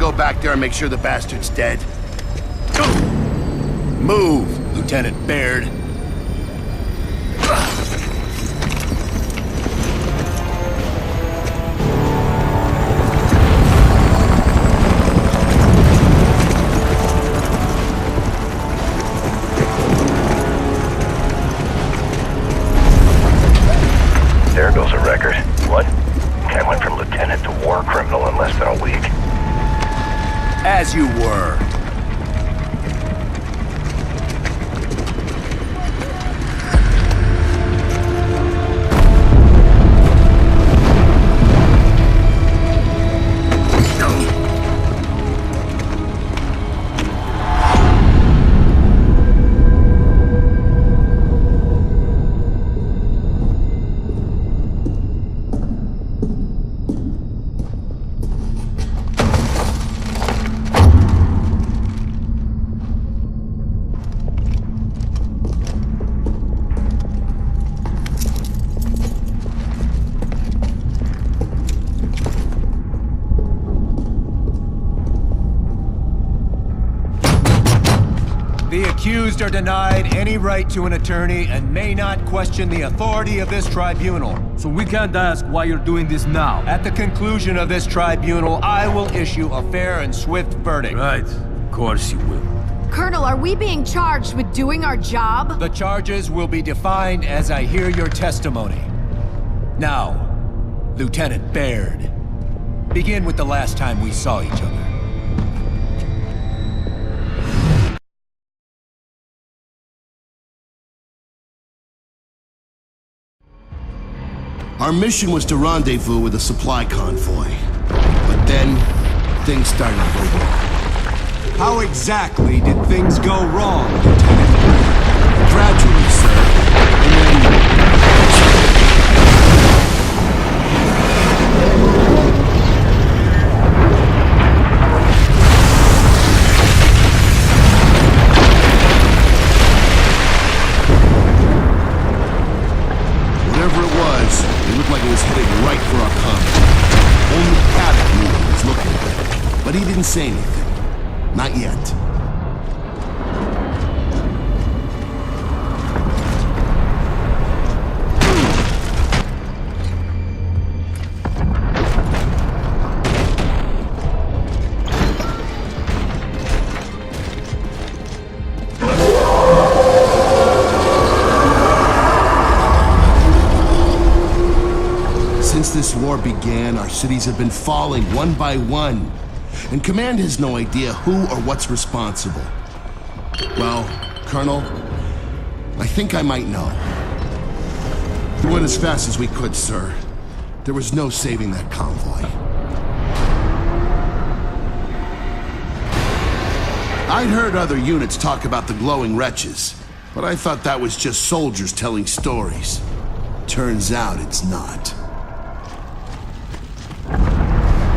go back there and make sure the bastard's dead. Move, Lieutenant Baird. There goes a record. What? Guy went from lieutenant to war criminal in less than a week. As you were. The accused are denied any right to an attorney and may not question the authority of this tribunal. So we can't ask why you're doing this now. At the conclusion of this tribunal, I will issue a fair and swift verdict. Right, of course you will. Colonel, are we being charged with doing our job? The charges will be defined as I hear your testimony. Now, Lieutenant Baird, begin with the last time we saw each other. Our mission was to rendezvous with a supply convoy. But then, things started to go wrong. How exactly did things go wrong, Lieutenant? Gradually, sir. And then... Whatever it was, it looked like it was heading right for our convoy. Only Paddock knew he was looking at it, but he didn't say anything. Not yet. Since this war began, our cities have been falling one by one. And Command has no idea who or what's responsible. Well, Colonel, I think I might know. We went as fast as we could, sir. There was no saving that convoy. I'd heard other units talk about the glowing wretches, but I thought that was just soldiers telling stories. Turns out it's not.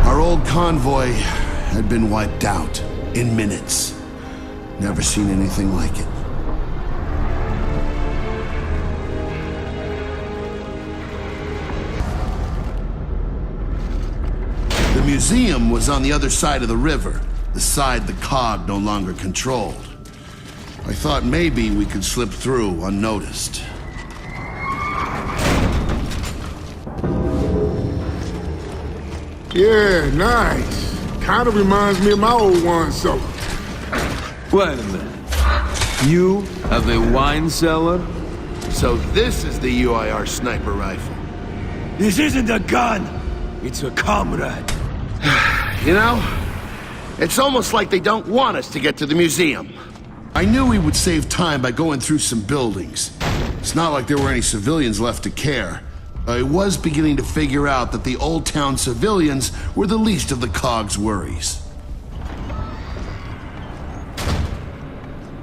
Our old convoy had been wiped out in minutes. Never seen anything like it. The museum was on the other side of the river, the side the COG no longer controlled. I thought maybe we could slip through unnoticed. Yeah, nice. Kind of reminds me of my old wine cellar. Wait a minute. You have a wine cellar? So this is the UIR sniper rifle. This isn't a gun. It's a comrade. You know, it's almost like they don't want us to get to the museum. I knew we would save time by going through some buildings. It's not like there were any civilians left to care. I was beginning to figure out that the Old Town civilians were the least of the COG's worries.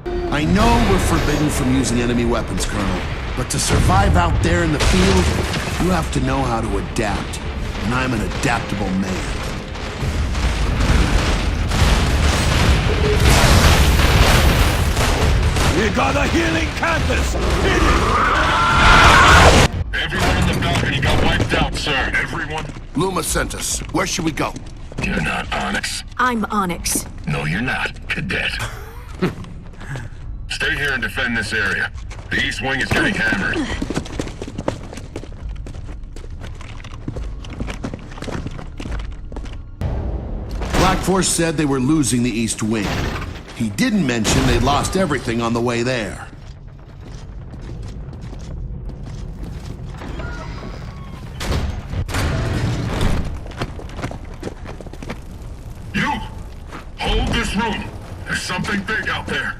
I know we're forbidden from using enemy weapons, Colonel, but to survive out there in the field, you have to know how to adapt, and I'm an adaptable man. You got a healing canvas! Hit it! Everyone in the balcony got wiped out, sir. Everyone? Luma sent us. Where should we go? You're not Onyx. I'm Onyx. No, you're not, Cadet. Stay here and defend this area. The East Wing is getting hammered. Black Force said they were losing the East Wing. He didn't mention they'd lost everything on the way there. You! Hold this room! There's something big out there.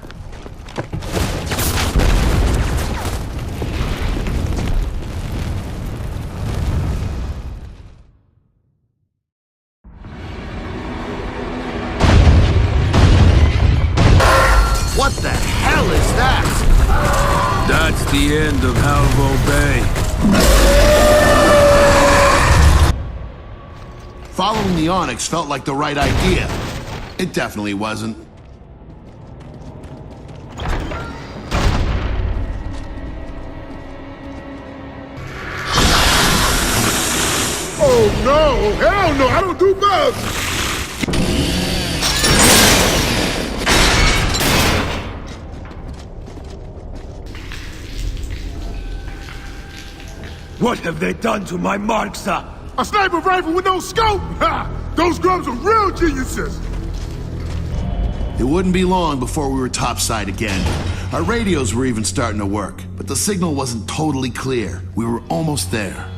What the hell is that? That's the end of Halvo Bay. Following the Onyx felt like the right idea. It definitely wasn't. Oh no! Hell no! I don't do bugs! What have they done to my Marksa? A sniper rifle with no scope! Ha! Those grubs are real geniuses! It wouldn't be long before we were topside again. Our radios were even starting to work, but the signal wasn't totally clear. We were almost there.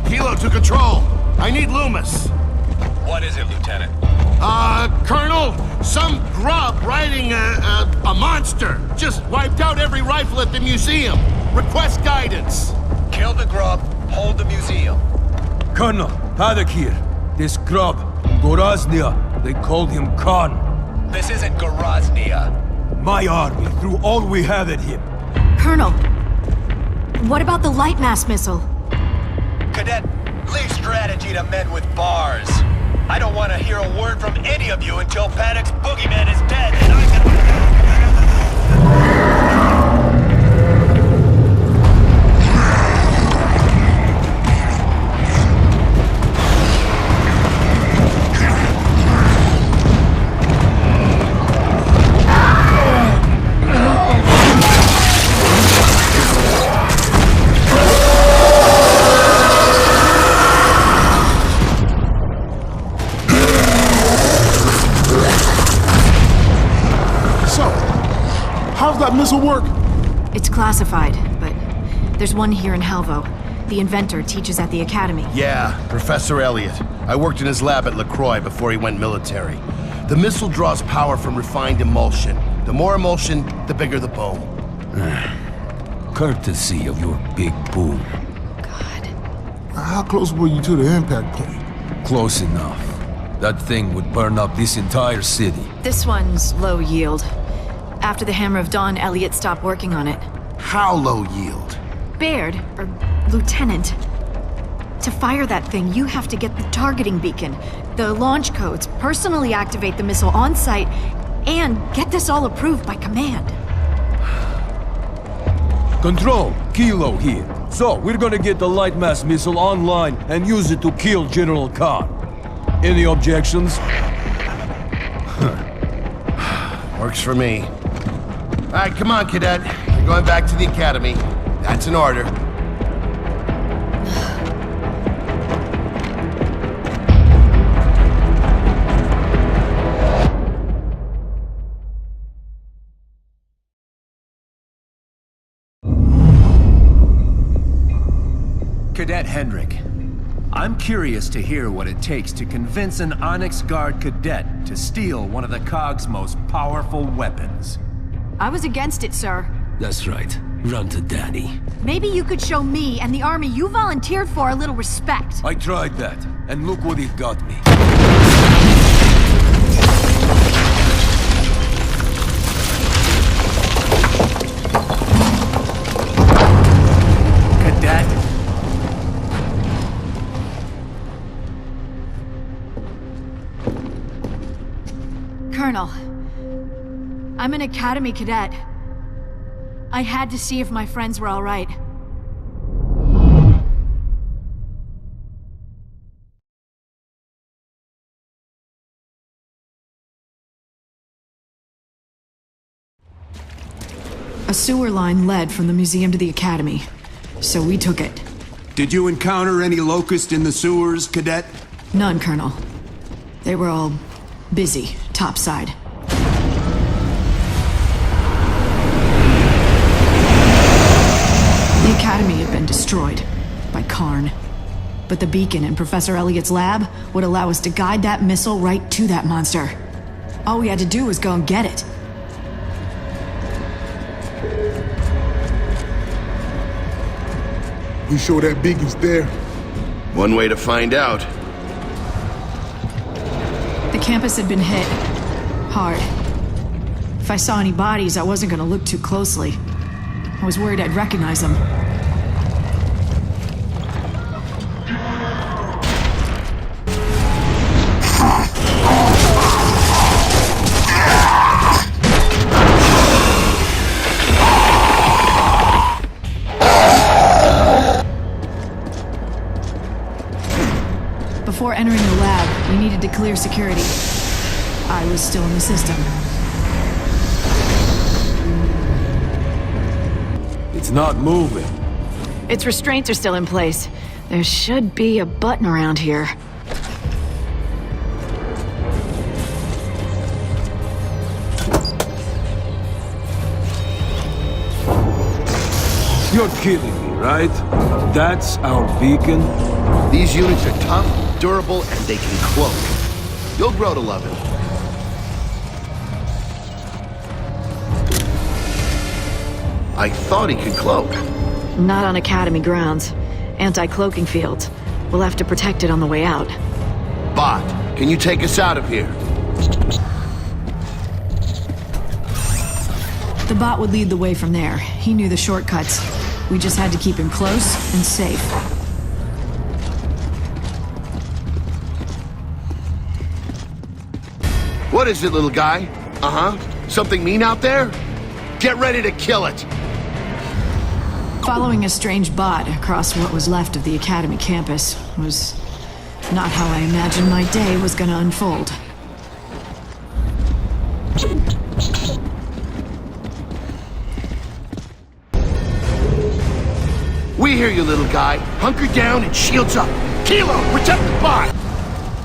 Kilo to control. I need Loomis. What is it, Lieutenant? Colonel, some grub riding a monster just wiped out every rifle at the museum. Request guidance. Kill the grub, hold the museum. Colonel, Paddock here. This grub, Goraznia, they called him Khan. This isn't Goraznia. My army threw all we had at him. Colonel, what about the light mass missile? Cadet, leave strategy to men with bars. I don't want to hear a word from any of you until Paddock's boogeyman is dead and I can... How's that missile work? It's classified, but there's one here in Halvo. The inventor teaches at the academy. Yeah, Professor Elliot. I worked in his lab at LaCroix before he went military. The missile draws power from refined emulsion. The more emulsion, the bigger the boom. Courtesy of your big boom. God. How close were you to the impact point? Close enough. That thing would burn up this entire city. This one's low yield. After the Hammer of Dawn, Elliot stopped working on it. How low yield? Baird, or Lieutenant, to fire that thing, you have to get the targeting beacon, the launch codes, personally activate the missile on site, and get this all approved by command. Control, Kilo here. So, we're gonna get the light mass missile online and use it to kill General Khan. Any objections? Works for me. All right, come on, Cadet. You're going back to the academy. That's an order. Cadet Hendrik, I'm curious to hear what it takes to convince an Onyx Guard cadet to steal one of the COG's most powerful weapons. I was against it, sir. That's right. Run to daddy. Maybe you could show me and the army you volunteered for a little respect. I tried that, and look what it got me. Cadet? Colonel, I'm an academy cadet. I had to see if my friends were all right. A sewer line led from the museum to the academy, so we took it. Did you encounter any locusts in the sewers, Cadet? None, Colonel. They were all busy, topside. The academy had been destroyed by Karn. But the beacon in Professor Elliot's lab would allow us to guide that missile right to that monster. All we had to do was go and get it. You sure that beacon's there? One way to find out. The campus had been hit. Hard. If I saw any bodies, I wasn't gonna look too closely. I was worried I'd recognize them. Before entering the lab, we needed to clear security. I was still in the system. It's not moving. Its restraints are still in place. There should be a button around here. You're kidding me, right? That's our beacon? These units are tough, durable, and they can cloak. You'll grow to love it. I thought he could cloak. Not on Academy grounds. Anti-cloaking fields. We'll have to protect it on the way out. Bot, can you take us out of here? The bot would lead the way from there. He knew the shortcuts. We just had to keep him close and safe. What is it, little guy? Uh-huh. Something mean out there? Get ready to kill it! Following a strange bot across what was left of the Academy campus was not how I imagined my day was gonna unfold. We hear you, little guy. Hunker down and shields up. Kilo, protect the bot!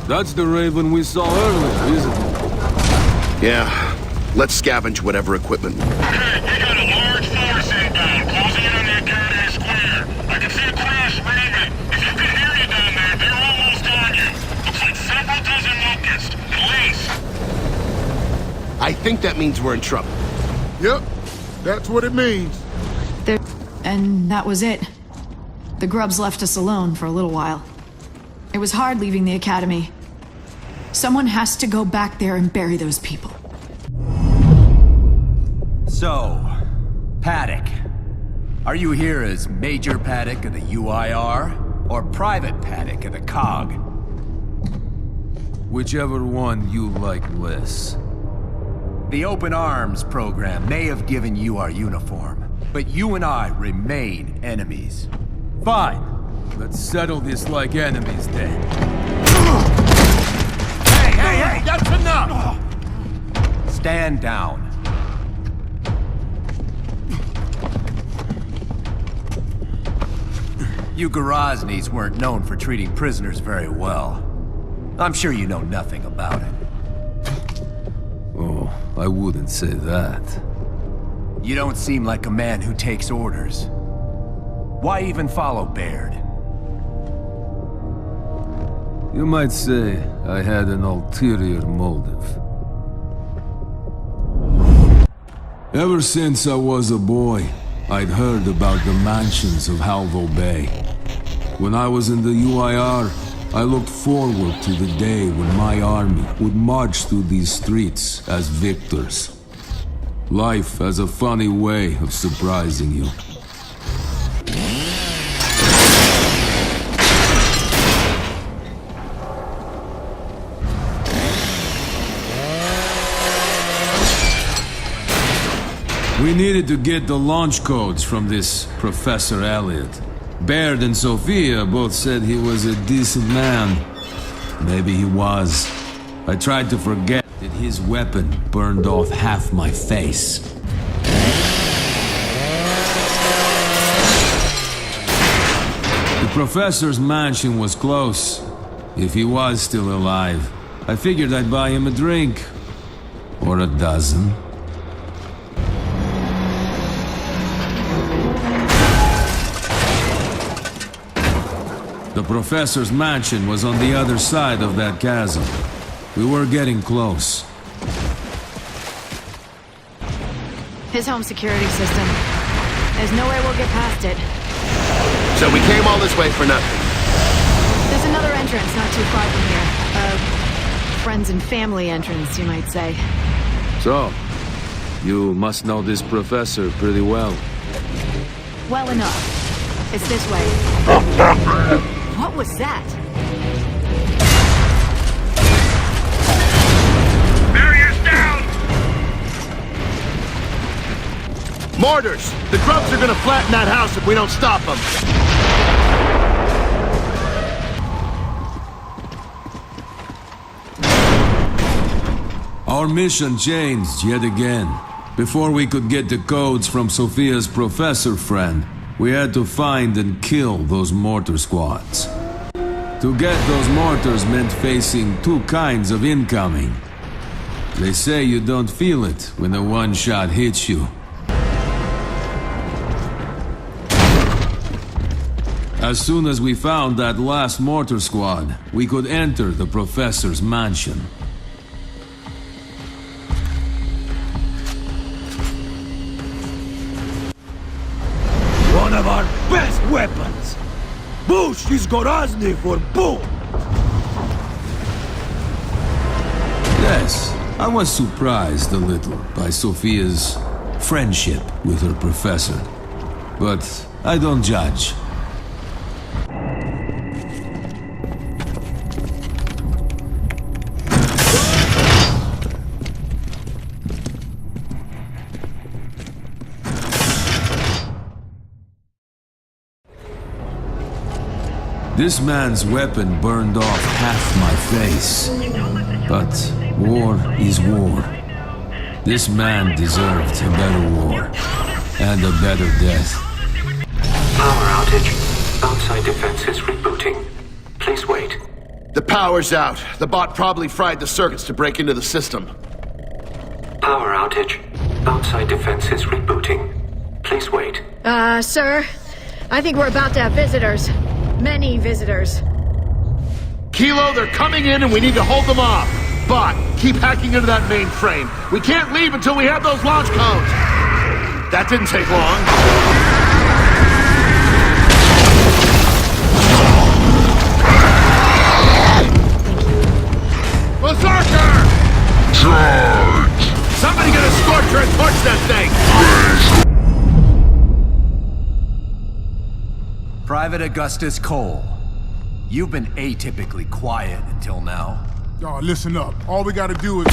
That's the Raven we saw earlier, isn't it? Yeah. Let's scavenge whatever equipment. Hey, we got a large force inbound, closing in on the Academy Square. I can see a crash Raven. If you can hear you down there, they're almost on you. Looks like several dozen locusts, at least. I think that means we're in trouble. Yep, that's what it means. And that was it. The grubs left us alone for a little while. It was hard leaving the Academy. Someone has to go back there and bury those people. So, Paddock. Are you here as Major Paddock of the UIR, or Private Paddock of the COG? Whichever one you like less. The Open Arms program may have given you our uniform, but you and I remain enemies. Fine. Let's settle this like enemies then. Hey, that's enough! Stand down. You Garaznys weren't known for treating prisoners very well. I'm sure you know nothing about it. Oh, I wouldn't say that. You don't seem like a man who takes orders. Why even follow Baird? You might say I had an ulterior motive. Ever since I was a boy, I'd heard about the mansions of Halvo Bay. When I was in the UIR, I looked forward to the day when my army would march through these streets as victors. Life has a funny way of surprising you. We needed to get the launch codes from this Professor Elliot. Baird and Sophia both said he was a decent man. Maybe he was. I tried to forget that his weapon burned off half my face. The professor's mansion was close. If he was still alive, I figured I'd buy him a drink. Or a dozen. The professor's mansion was on the other side of that chasm. We were getting close. His home security system. There's no way we'll get past it. So we came all this way for nothing. There's another entrance not too far from here. Friends and family entrance, you might say. So, you must know this professor pretty well. Well enough. It's this way. What was that? Barriers down! Mortars! The grubs are gonna flatten that house if we don't stop them. Our mission changed yet again. Before we could get the codes from Sophia's professor friend, we had to find and kill those mortar squads. To get those mortars meant facing two kinds of incoming. They say you don't feel it when a one-shot hits you. As soon as we found that last mortar squad, we could enter the professor's mansion. One of our best weapons! Bush is Gorazny for boom! Yes, I was surprised a little by Sophia's friendship with her professor. But I don't judge. This man's weapon burned off half my face. But war is war. This man deserved a better war. And a better death. Power outage. Outside defenses rebooting. Please wait. The power's out. The bot probably fried the circuits to break into the system. Power outage. Outside defenses rebooting. Please wait. Sir, I think we're about to have visitors. Many visitors. Kilo, they're coming in and we need to hold them off. Bot, keep hacking into that mainframe. We can't leave until we have those launch codes. That didn't take long. Berserker! Charge! Somebody get a scorcher and torch that thing! Private Augustus Cole, you've been atypically quiet until now. Y'all, listen up. All we gotta do is...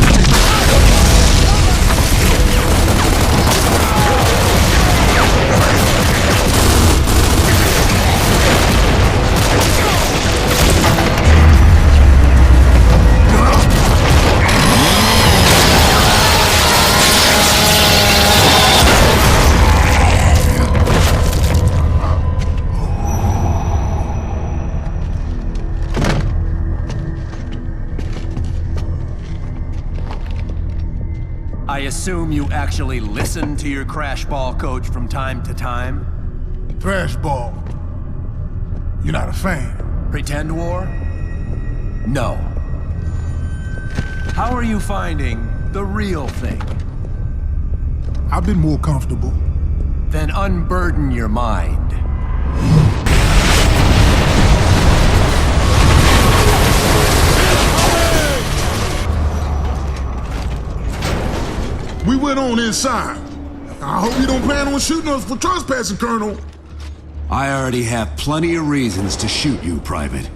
I assume you actually listen to your crash ball coach from time to time? Crash ball. You're not a fan. Pretend war? No. How are you finding the real thing? I've been more comfortable. Then unburden your mind. We went on inside. I hope you don't plan on shooting us for trespassing, Colonel. I already have plenty of reasons to shoot you, Private.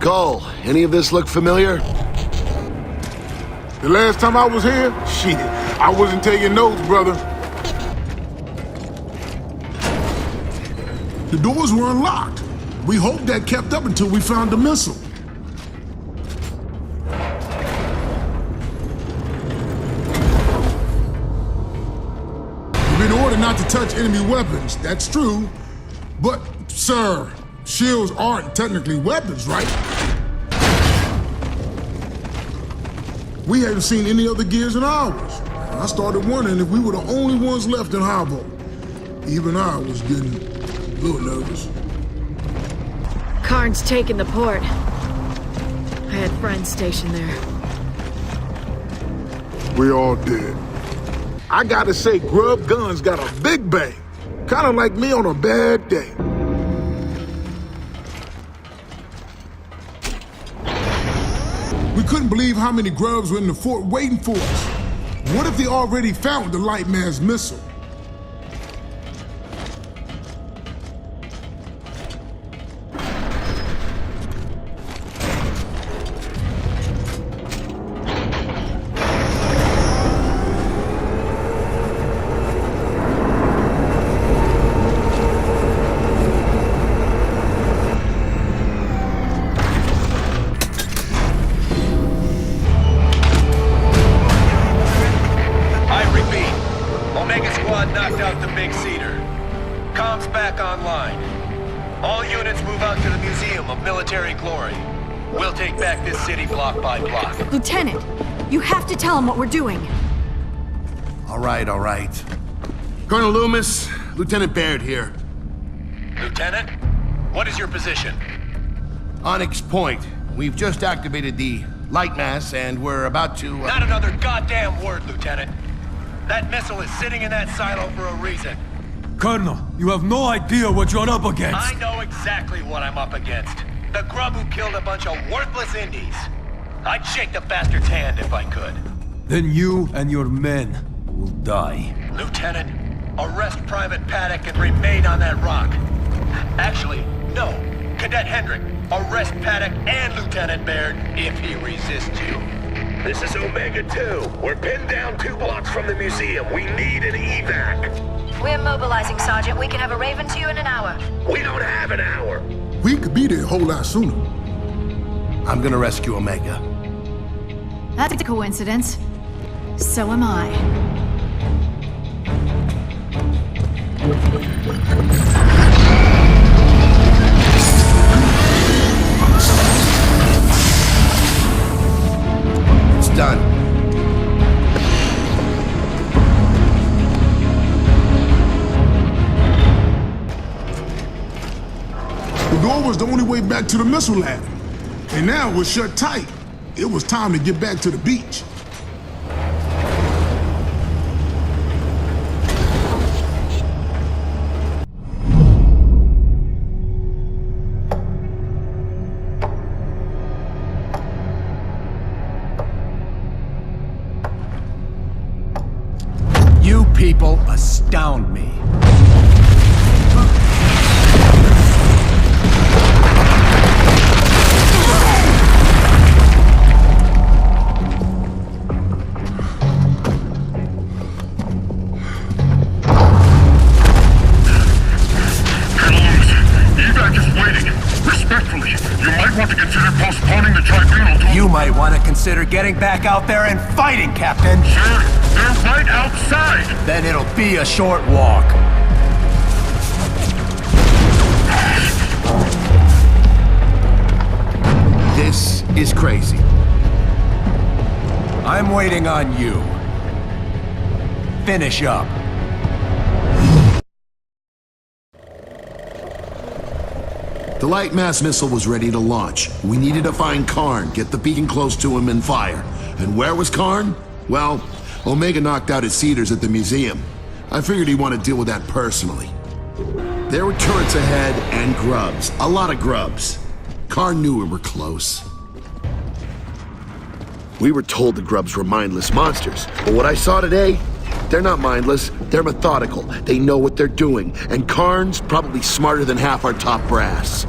Skull, any of this look familiar? The last time I was here, shit, I wasn't taking notes, brother. The doors were unlocked. We hoped that kept up until we found the missile. We've been ordered not to touch enemy weapons, that's true. But, sir, shields aren't technically weapons, right? We haven't seen any other gears in hours. I started wondering if we were the only ones left in Habbo. Even I was getting a little nervous. Karn's taken the port. I had friends stationed there. We all dead. I gotta say, Grub Guns got a big bang. Kinda like me on a bad day. We couldn't believe how many grubs were in the fort waiting for us. What if they already found the Lightman's missile? Knocked out the Big Cedar. Comms back online. All units move out to the Museum of Military Glory. We'll take back this city block by block. Lieutenant, you have to tell him what we're doing. All right, all right. Colonel Loomis, Lieutenant Baird here. Lieutenant, what is your position? Onyx Point. We've just activated the light mass and we're about to... Not another goddamn word, Lieutenant. That missile is sitting in that silo for a reason. Colonel, you have no idea what you're up against. I know exactly what I'm up against. The grub who killed a bunch of worthless Indies. I'd shake the bastard's hand if I could. Then you and your men will die. Lieutenant, arrest Private Paddock and remain on that rock. Actually, no. Cadet Hendrick, arrest Paddock and Lieutenant Baird if he resists you. This is Omega 2. We're pinned down 2 blocks from the museum. We need an evac. We're mobilizing, Sergeant. We can have a Raven to you in an hour. We don't have an hour. We could be there a whole lot sooner. I'm gonna rescue Omega. That's a coincidence. So am I. It's done. The door was the only way back to the missile lab. And now we're shut tight. It was time to get back to the beach. You people astound me. You might want to consider getting back out there and fighting, Captain. Sir, they're right outside. Then it'll be a short walk. This is crazy. I'm waiting on you. Finish up. The light mass missile was ready to launch. We needed to find Karn, get the beacon close to him, and fire. And where was Karn? Well, Omega knocked out his Cedars at the museum. I figured he'd want to deal with that personally. There were turrets ahead and grubs. A lot of grubs. Karn knew we were close. We were told the grubs were mindless monsters, but what I saw today, they're not mindless, they're methodical. They know what they're doing, and Karn's probably smarter than half our top brass.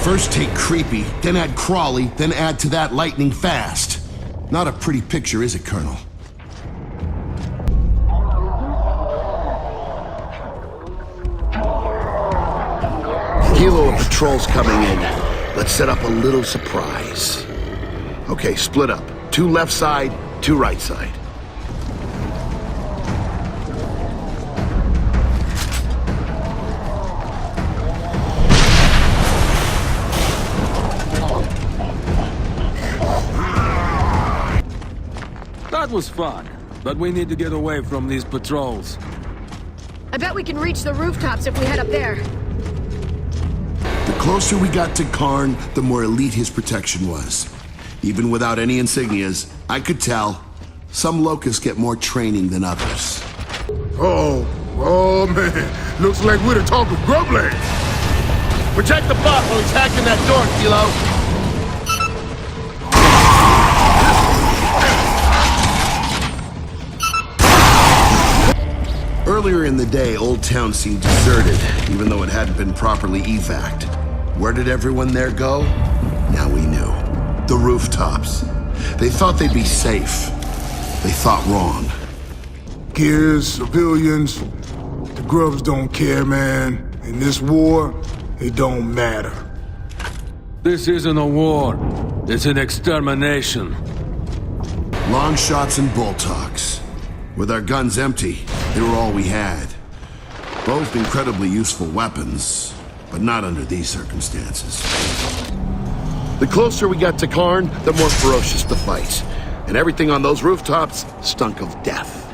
First take Creepy, then add Crawley, then add to that Lightning Fast. Not a pretty picture, is it, Colonel? Kilo of patrols coming in. Let's set up a little surprise. Okay, split up. 2 left side, 2 right side. That was fun, but we need to get away from these patrols. I bet we can reach the rooftops if we head up there. The closer we got to Karn, the more elite his protection was. Even without any insignias, I could tell some locusts get more training than others. Oh man, looks like we're the talk of Grubland. Protect the bot while he's hacking that door, Kilo. Earlier in the day, Old Town seemed deserted, even though it hadn't been properly evac'd. Where did everyone there go? Now we knew. The rooftops. They thought they'd be safe. They thought wrong. Gears, civilians, the grubs don't care, man. In this war, it don't matter. This isn't a war. It's an extermination. Long shots and bull talks. With our guns empty, they were all we had. Both incredibly useful weapons, but not under these circumstances. The closer we got to Karn, the more ferocious the fight. And everything on those rooftops stunk of death.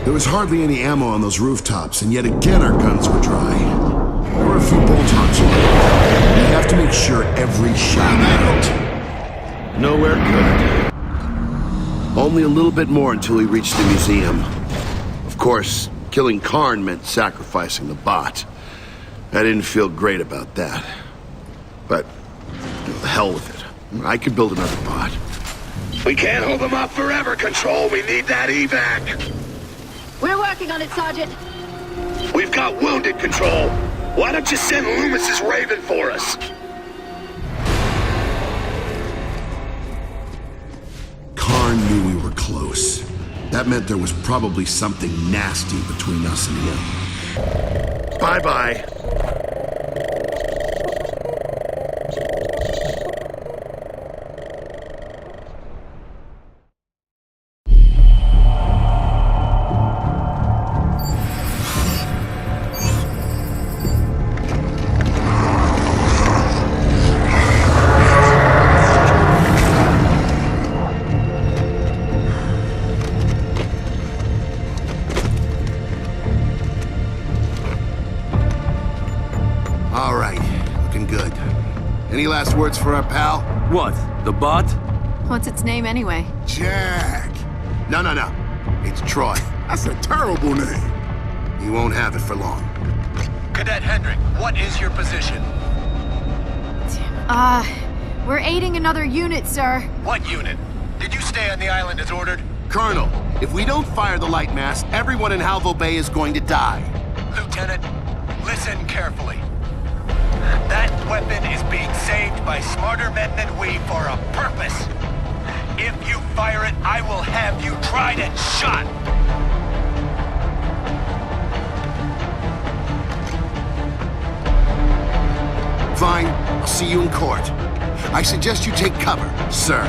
There was hardly any ammo on those rooftops, and yet again our guns were dry. There were a few bolt-ons left. We have to make sure every shot hit. Nowhere good. Only a little bit more until we reached the museum. Of course, killing Karn meant sacrificing the bot. I didn't feel great about that. But, the hell with it. I could build another bot. We can't hold them off forever, Control. We need that evac. We're working on it, Sergeant. We've got wounded, Control. Why don't you send Loomis's Raven for us? Karn knew we were close. That meant there was probably something nasty between us and him. Bye-bye. All right, looking good. Any last words for our pal? What? The bot? What's its name anyway? Jack. No. It's Troy. That's a terrible name. You won't have it for long. Cadet Hendrik, what is your position? We're aiding another unit, sir. What unit? Did you stay on the island as ordered? Colonel, if we don't fire the light mass, everyone in Halvo Bay is going to die. Lieutenant, listen carefully. That weapon is being saved by smarter men than we for a purpose. If you fire it, I will have you tried and shot. Fine, I'll see you in court. I suggest you take cover, sir.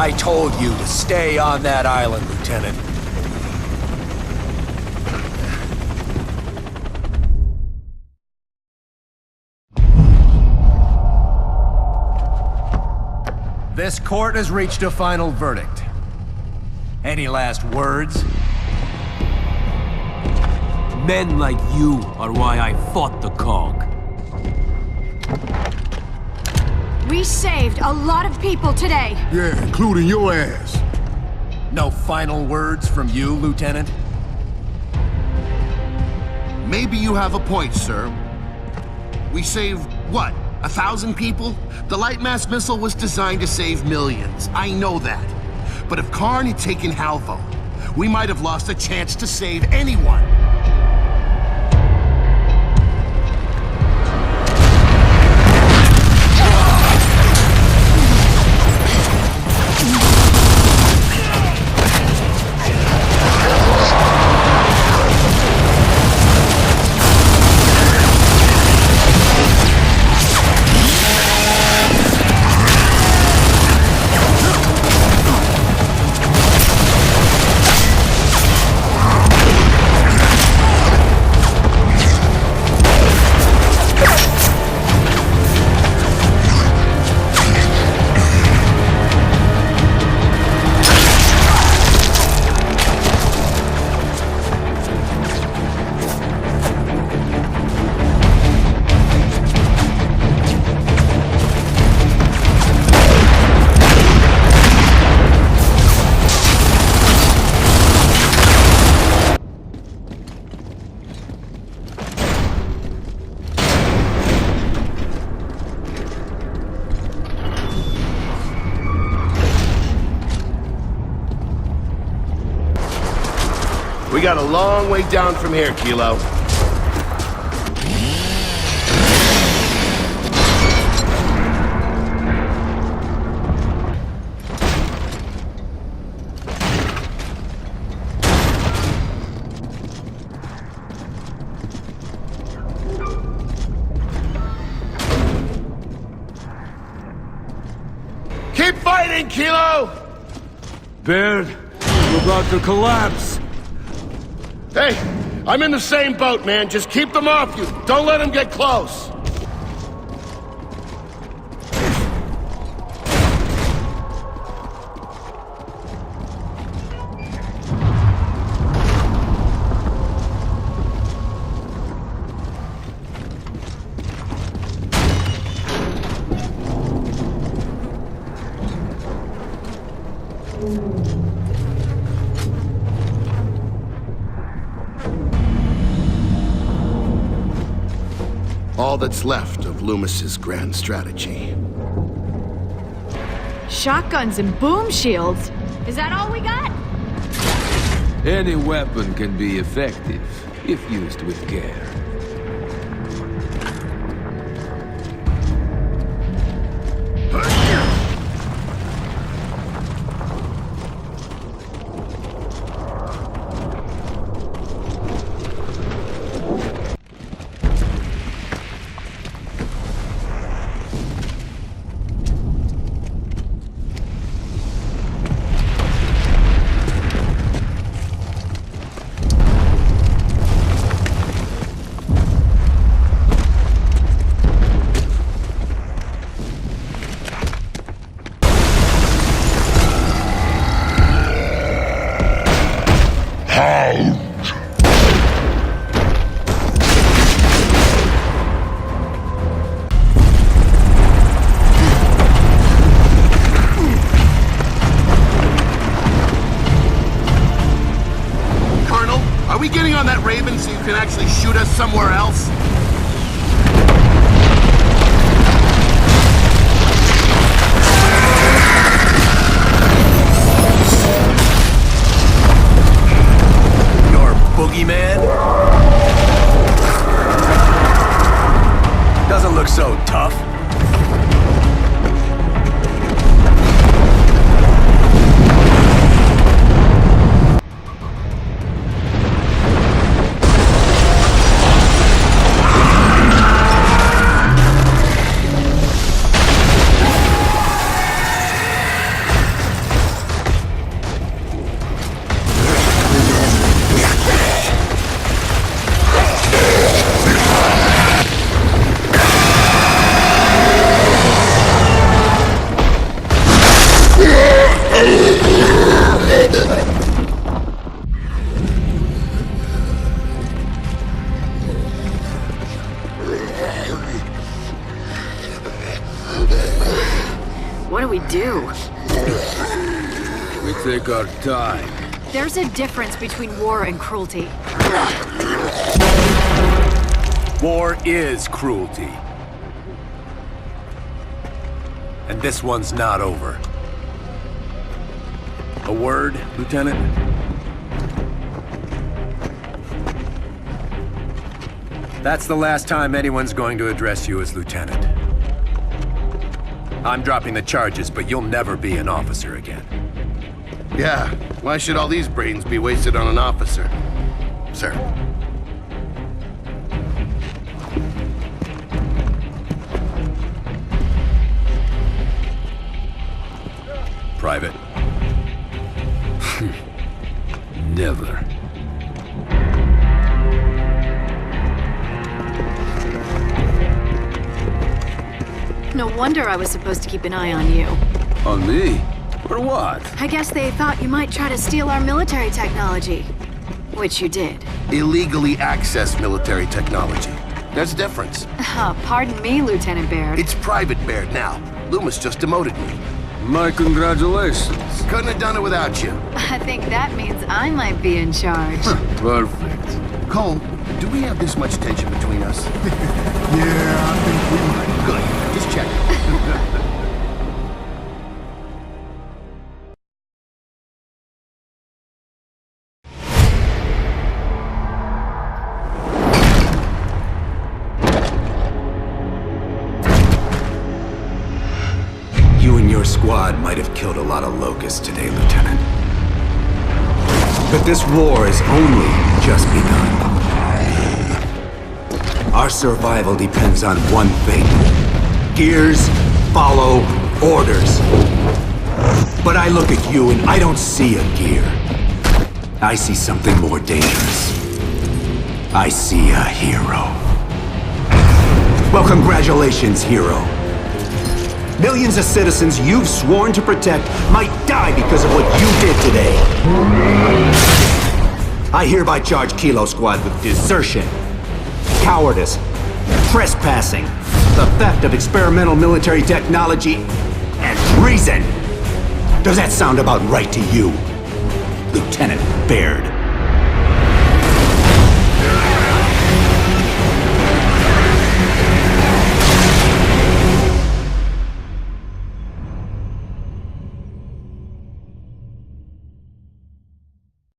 I told you to stay on that island, Lieutenant. This court has reached a final verdict. Any last words? Men like you are why I fought the Cog. We saved a lot of people today. Yeah, including your ass. No final words from you, Lieutenant? Maybe you have a point, sir. We saved, what, 1,000 people? The light mass missile was designed to save millions. I know that. But if Karn had taken Halvo, we might have lost a chance to save anyone. We got a long way down from here, Kilo. Keep fighting, Kilo! Baird, we're about to collapse. Hey, I'm in the same boat, man. Just keep them off you. Don't let them get close. All that's left of Loomis's grand strategy. Shotguns and boom shields. Is that all we got? Any weapon can be effective, if used with care. On that Raven so you can actually shoot us somewhere else? Your boogeyman? Doesn't look so tough. What do we do? We take our time. There's a difference between war and cruelty. War is cruelty. And this one's not over. A word, Lieutenant? That's the last time anyone's going to address you as Lieutenant. I'm dropping the charges, but you'll never be an officer again. Yeah, why should all these brains be wasted on an officer? Sir. Private. Never. No wonder I was supposed to keep an eye on you. On me? For what? I guess they thought you might try to steal our military technology. Which you did. Illegally access military technology. There's a difference. Pardon me, Lieutenant Baird. It's Private Baird now. Loomis just demoted me. My congratulations. Couldn't have done it without you. I think that means I might be in charge. Perfect. Cole, do we have this much tension between us? Yeah, I think we might. Good. Just check. You and your squad might have killed a lot of locusts today, Lieutenant. But this war is only just begun. Our survival depends on one thing. Gears follow orders. But I look at you and I don't see a gear. I see something more dangerous. I see a hero. Well, congratulations, hero. Millions of citizens you've sworn to protect might die because of what you did today. I hereby charge Kilo Squad with desertion, cowardice, trespassing, the theft of experimental military technology, and treason. Does that sound about right to you, Lieutenant Baird?